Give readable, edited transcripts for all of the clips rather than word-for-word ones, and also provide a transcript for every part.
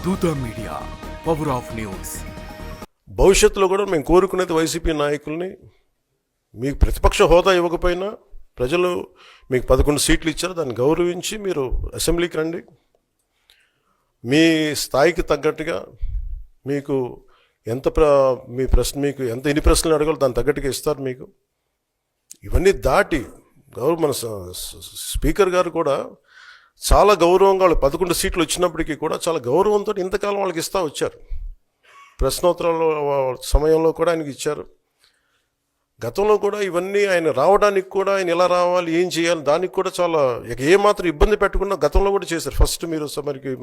దూత media, power of news. భవిష్యత్తులో కూడా మేము కోరుకునేది వైసీపీ నాయకుల్ని, మీకు ప్రతిపక్ష హోదా ఇవ్వకపోయినా ప్రజలు మీకు 11 సీట్లు ఇచ్చారు, దాన్ని గౌరవించి మీరు అసెంబ్లీకి రండి. మీ స్థాయికి తగ్గట్టుగా మీకు మీకు ఎన్ని ప్రశ్నలు అడగాలో దాని తగ్గట్టుగా ఇస్తారు మీకు. ఇవన్నీ దాటి మన స్పీకర్ గారు కూడా చాలా గౌరవంగా 11 సీట్లు వచ్చినప్పటికీ కూడా చాలా గౌరవంతో ఇంతకాలం వాళ్ళకి ఇస్తూ వచ్చారు. ప్రశ్నోత్తరాల సమయంలో కూడా ఆయనకి ఇచ్చారు. గతంలో కూడా ఇవన్నీ ఆయన రావడానికి కూడా ఆయన ఎలా రావాలి, ఏం చేయాలి, దానికి కూడా చాలా ఏమాత్రం ఇబ్బంది పెట్టకుండా గతంలో కూడా చేశారు. ఫస్ట్ మీరు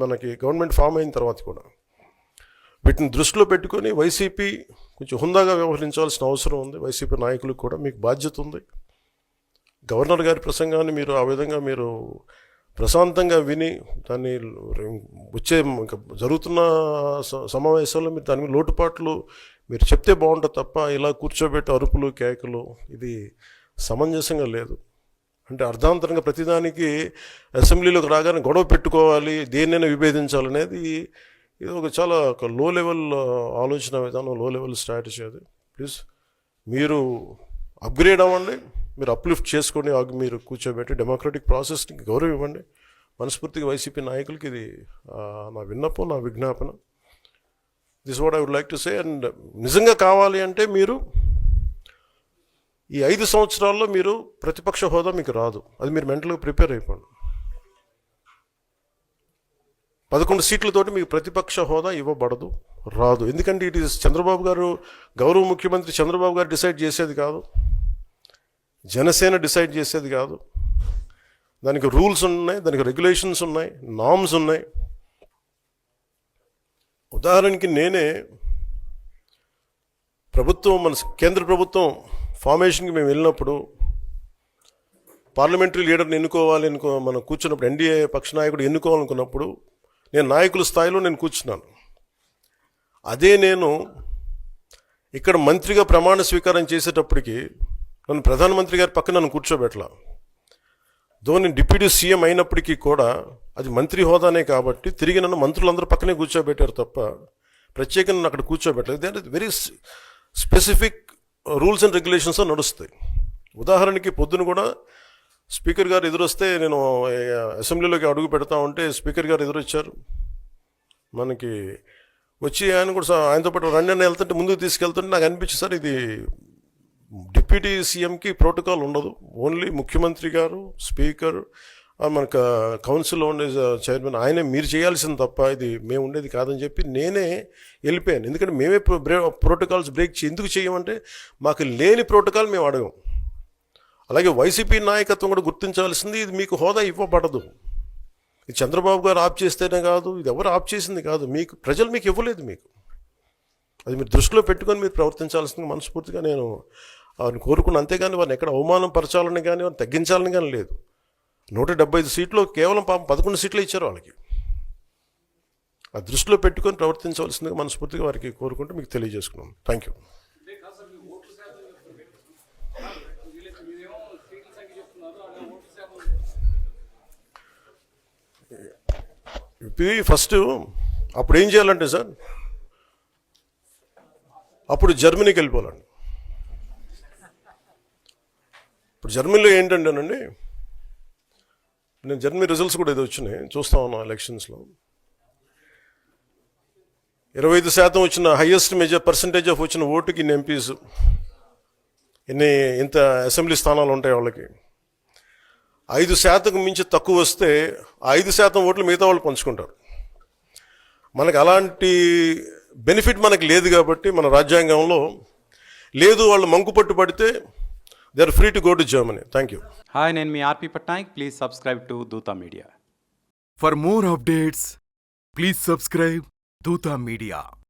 మనకి గవర్నమెంట్ ఫామ్ అయిన తర్వాత కూడా వీటిని దృష్టిలో పెట్టుకొని వైసీపీ కొంచెం హుందాగా వ్యవహరించాల్సిన అవసరం ఉంది. వైసీపీ నాయకులకు కూడా మీకు బాధ్యత ఉంది. గవర్నర్ గారి ప్రసంగాన్ని మీరు ఆ విధంగా మీరు ప్రశాంతంగా విని దాన్ని వచ్చే జరుగుతున్న సమావేశాల్లో మీరు దాని మీద లోటుపాట్లు మీరు చెప్తే బాగుంటుంది తప్ప ఇలా కూర్చోబెట్టి అరుపులు కేకలు ఇది సమంజసంగా లేదు. అంటే అర్ధాంతరంగా ప్రతిదానికి అసెంబ్లీలోకి రాగానే గొడవ పెట్టుకోవాలి, దేన్నైనా విభేదించాలనేది ఇది చాలా లో లెవెల్ ఆలోచన విధానం, లో లెవెల్ స్ట్రాటజీ. అది ప్లీజ్ మీరు అప్గ్రేడ్ అవ్వండి, మీరు అప్లిఫ్ట్ చేసుకొని మీరు కూర్చోబెట్టి డెమోక్రటిక్ ప్రాసెస్కి గౌరవం ఇవ్వండి. మనస్ఫూర్తిగా వైసీపీ నాయకులకి ఇది నా విన్నపం, నా విజ్ఞాపన. This what I would like to say. And నిజంగా కావాలి అంటే మీరు ఈ 5 సంవత్సరాల్లో మీరు ప్రతిపక్ష హోదా మీకు రాదు. అది మీరు మెంటల్గా ప్రిపేర్ అయిపోండి. 11 సీట్లతోటి మీకు ప్రతిపక్ష హోదా ఇవ్వబడదు, రాదు. ఎందుకంటే ఇట్ ఈస్ చంద్రబాబు గారు, గౌరవ ముఖ్యమంత్రి చంద్రబాబు గారు డిసైడ్ చేసేది కాదు, జనసేన డిసైడ్ చేసేది కాదు. దానికి రూల్స్ ఉన్నాయి, దానికి రెగ్యులేషన్స్ ఉన్నాయి, నామ్స్ ఉన్నాయి. ఉదాహరణకి నేనే మన కేంద్ర ప్రభుత్వం ఫార్మేషన్కి మేము వెళ్ళినప్పుడు పార్లమెంటరీ లీడర్ని ఎన్నుకోవాలి మనం కూర్చున్నప్పుడు, ఎన్డీఏ పక్ష నాయకుడు ఎన్నుకోవాలనుకున్నప్పుడు నేను నాయకుల స్థాయిలో నేను కూర్చున్నాను. అదే నేను ఇక్కడ మంత్రిగా ప్రమాణ స్వీకారం చేసేటప్పటికి నన్ను ప్రధానమంత్రి గారి పక్కన నన్ను కూర్చోబెట్టలా. నేను డిప్యూటీ సీఎం అయినప్పటికీ కూడా అది మంత్రి హోదానే కాబట్టి తిరిగి నన్ను మంత్రులందరూ పక్కనే కూర్చోబెట్టారు తప్ప ప్రత్యేకంగా నన్ను అక్కడ కూర్చోబెట్టలేదు. అంటే very specific rules and regulations నడుస్తాయి. ఉదాహరణకి పొద్దున కూడా స్పీకర్ గారు ఎదురొస్తే నేను అసెంబ్లీలోకి అడుగు పెడతా ఉంటే స్పీకర్ గారు ఎదురొచ్చారు. మనకి వచ్చి ఆయన కూడా ఆయనతో పాటు రండి అని వెళ్తుంటే ముందుకు తీసుకెళ్తుంటే నాకు అనిపించింది, సార్ ఇది డిప్యూటీ సీఎంకి ప్రోటోకాల్ ఉండదు, ఓన్లీ ముఖ్యమంత్రి గారు, స్పీకర్, మనకు కౌన్సిల్లో ఉండే చైర్మన్ ఆయనే మీరు చేయాల్సింది తప్ప ఇది మేము ఉండేది కాదని చెప్పి నేనే వెళ్ళిపోయాను. ఎందుకంటే మేమే ప్రోటోకాల్స్ బ్రేక్ ఎందుకు చేయమంటే మాకు లేని ప్రోటోకాల్ మేము అడగం. అలాగే వైసీపీ నాయకత్వం కూడా గుర్తించాల్సింది, ఇది మీకు హోదా ఇవ్వబడదు. ఇది చంద్రబాబు గారు ఆప్ చేస్తేనే కాదు, ఇది ఎవరు ఆప్ చేసింది కాదు, మీకు ప్రజలు మీకు ఇవ్వలేదు. మీకు అది మీరు దృష్టిలో పెట్టుకొని మీరు ప్రవర్తించాల్సింది మనస్ఫూర్తిగా నేను వారిని కోరుకున్నాను. అంతేగాని వారిని ఎక్కడ అవమానం పరచాలని కానీ వారిని తగ్గించాలని కానీ లేదు. 175 సీట్లు కేవలం 11 సీట్లు ఇచ్చారు వాళ్ళకి. ఆ దృష్టిలో పెట్టుకొని ప్రవర్తించవలసిందిగా మనస్ఫూర్తిగా వారికి కోరుకుంటూ మీకు తెలియజేసుకున్నాను. Thank you. ఫస్ట్ అప్పుడు ఏం చేయాలంటే సార్, అప్పుడు జర్మనీకి వెళ్ళిపోవాలండి. ఇప్పుడు జర్మనీలో ఏంటంటేనండి, నేను జర్మనీ రిజల్ట్స్ కూడా ఏదో వచ్చినాయి చూస్తా ఉన్నా. ఎలక్షన్స్లో 25% వచ్చిన హైయెస్ట్ పర్సంటేజ్ ఆఫ్ వచ్చిన ఓటుకి ఇన్ని ఎంపీస్, ఇంత అసెంబ్లీ స్థానాలు ఉంటాయి వాళ్ళకి. 5% మించి తక్కువ వస్తే 5% ఓట్లు మిగతా వాళ్ళు పంచుకుంటారు. మనకు అలాంటి బెనిఫిట్ మనకు లేదు కాబట్టి మన రాజ్యాంగంలో లేదు. వాళ్ళు మంకు పట్టు పడితే they are free to go to Germany. Thank you. Hi, నేను మీ RP Patnaik. Please subscribe to Dootha media. For more updates please subscribe Dootha media.